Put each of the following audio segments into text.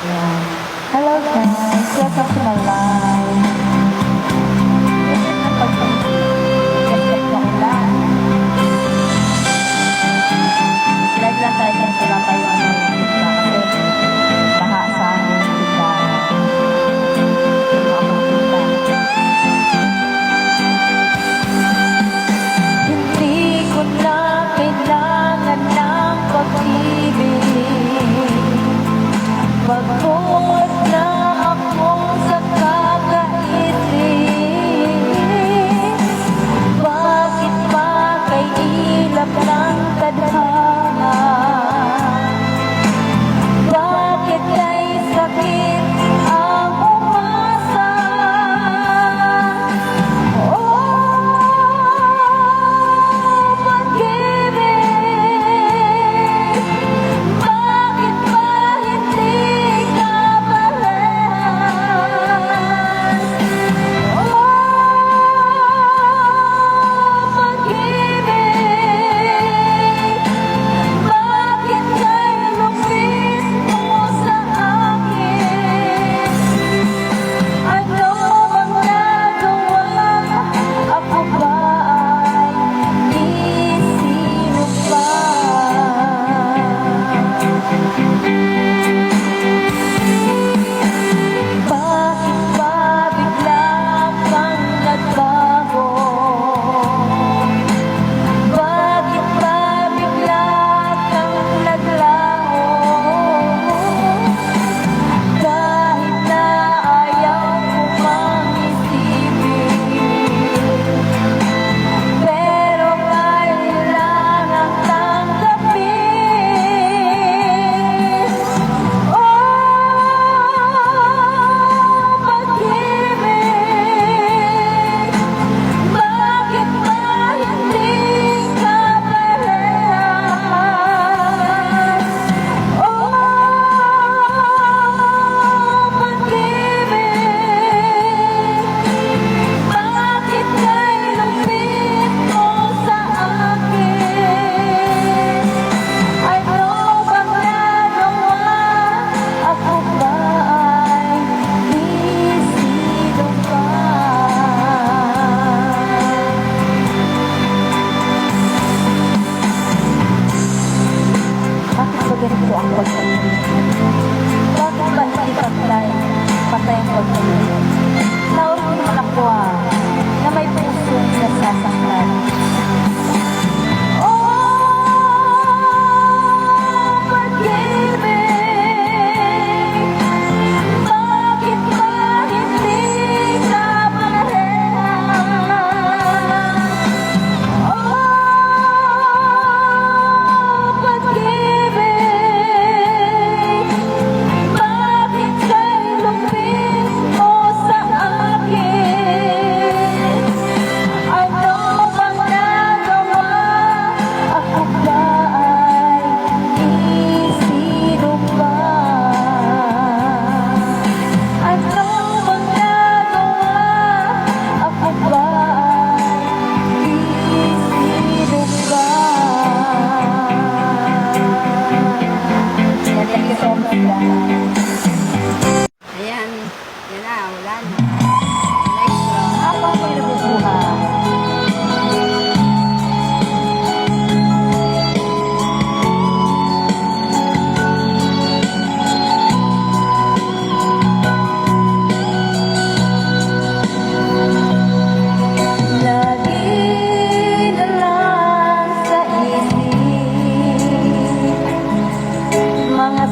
Yan. Hello guys, welcome to my live. Live lang tayo kasi lang tayo kasi baha sa amin hindi ko na kailangan ng pag-ibig. Pagod na ako sa kakaisip. Bakit ba kay ilap ng tadhana? Bakit kay sakit ang umasa? Pag-ibig, bakit ba hindi ka parehas? Pag-ibig, bakit kay lupit mo sa akin? Ano bang nagawa? Ako ba ay isino pa? Bakit ba bigla kang nagbago? Bakit ba bigla kang naglaho? Kahit na ayaw ko mang isipin, pero kailangan tanggapin. Pag-ibig, bakit ba hindi ka parehas? Pag-ibig, bakit kay lupit mo sa akin? Ano bang nagawa? Ako ba ay isino pa? Bakit ba ganito ang pag-ibig? Bakit ba hindi patay ang pag-ibig? Naulit naman ako na may pusong nasasaktan. Pag-ibig, bakit ba hindi ka parehas? Pag-ibig, bakit kay lupit mo sa akin? Ano bang nagawa? Ako ba ay isino pa? Ano bang nagawa? Ako ba ay isino pa? Thank you so much, guys. Ayan, yan na, wala na. Next round. Ako ang may nabubuhay. Lagi na lang sa isip mga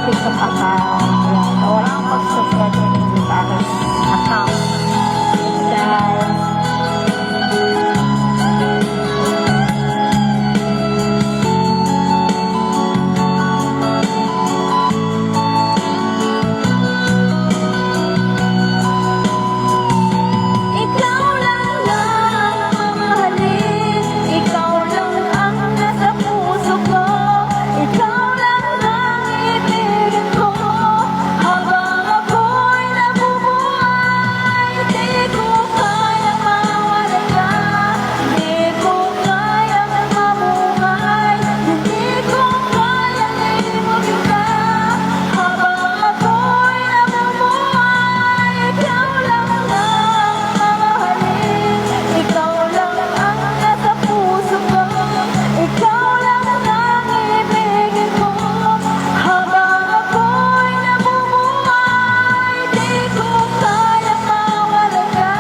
aking kapatid. Walang pagsusunod sa aking account. Guys, ikaw lang ang mamahalin, ikaw lang ang nasa puso ko, ikaw lang ang ibigin ko, habang ako'y nabubuhay. Di ko kayang mawalan ka, di ko kayang mamuhay, hindi ko kayang ibigin ka, habang ako'y nabubuhay. Ikaw lang ang mamahalin, ikaw lang ang nasa puso ko, ikaw lang ang ibigin ko, habang ako'y nabubuhay. Di ko kayang mawalan ka,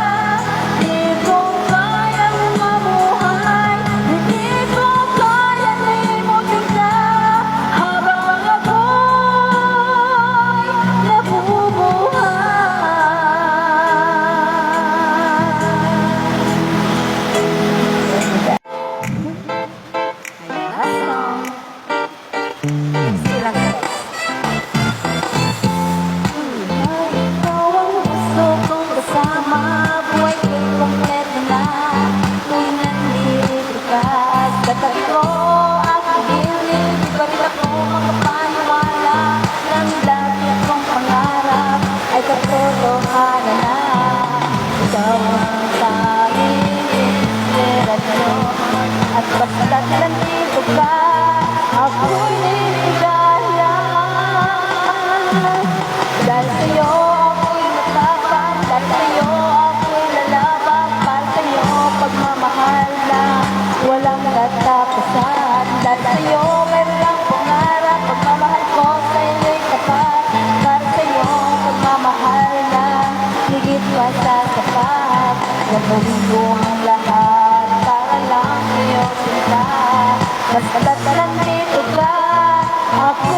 di ko kayang mamuhay, hindi ko kayang limutin ka, habang ako'y nabubuhay. Silang ikaw ang gusto kong kasama, buhay ko'y kompleto na, tuwing nandito ka. Sa tabi ko, aking gilid, di pa rin ako makapaniwala, ng dati kong pangarap ay katotohanan na. Ikaw ang tanging inspirasyon, at basta't nandito ka, ako'y niligaya. Dahil sa'yo ako'y matapang, dahil sa'yo ako'y lalaban, para sa'yo pagmamahal na walang katapusan. Dahil sa'yo meron lang pangarap, pagmamahal ko sa'yo'y tapat, para sa'yo pagmamahal na higit pa sa sapat. Gagawin ko ang lahat para lang sa'yo sinta, basta't nandito ka, ako